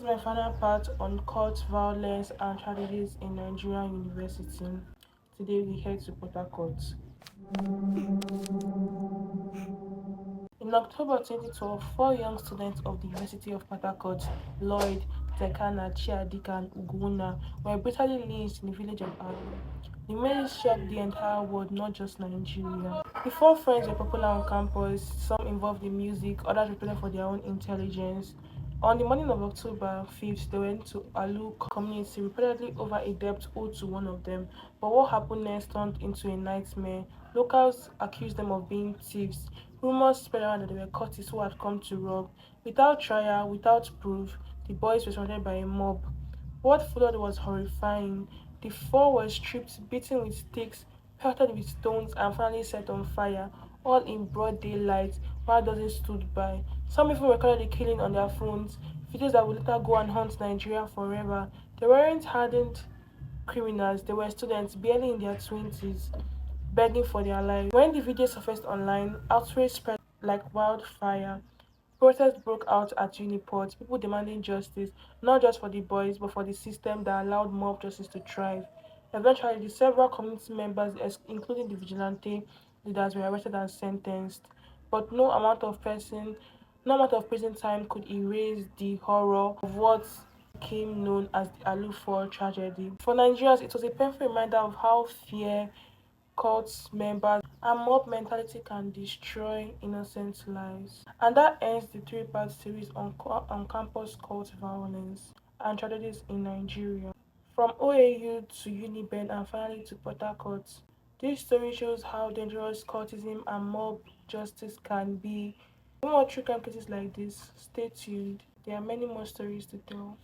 my final part on court violence and tragedies in Nigerian university. Today we head to Port Harcourt. In October 2012, four young students of the University of Port Harcourt, Lloyd, Tekana, Chiadika, and Ugwuna, were brutally lynched in the village of Aluu. The murder shocked the entire world, not just Nigeria. The four friends were popular on campus, some involved in music, others reported for their own intelligence. On the morning of October 5th, they went to Aluu community reportedly over a debt owed to one of them. But what happened next turned into a nightmare. Locals accused them of being thieves. Rumors spread around that they were cultists who had come to rob. Without trial, without proof, the boys were surrounded by a mob. What followed was horrifying. The four were stripped, beaten with sticks, pelted with stones, and finally set on fire, all in broad daylight, while dozens stood by. Some even recorded the killing on their phones, videos that would later go and haunt Nigeria forever. They weren't hardened criminals, they were students, barely in their 20s, begging for their lives. When the video surfaced online, outrage spread like wildfire. Protests broke out at Uniport, people demanding justice, not just for the boys, but for the system that allowed mob justice to thrive. Eventually, the several community members, including the vigilante leaders, were arrested and sentenced. But no amount of prison time could erase the horror of what became known as the Alu 4 tragedy. For Nigerians, it was a painful reminder of how fear, cult members, and mob mentality can destroy innocent lives. And that ends the three-part series on campus cult violence and tragedies in Nigeria. From OAU to Uniben and finally to Port Harcourt. This story shows how dangerous cultism and mob justice can be. For more true crime cases like this, stay tuned. There are many more stories to tell.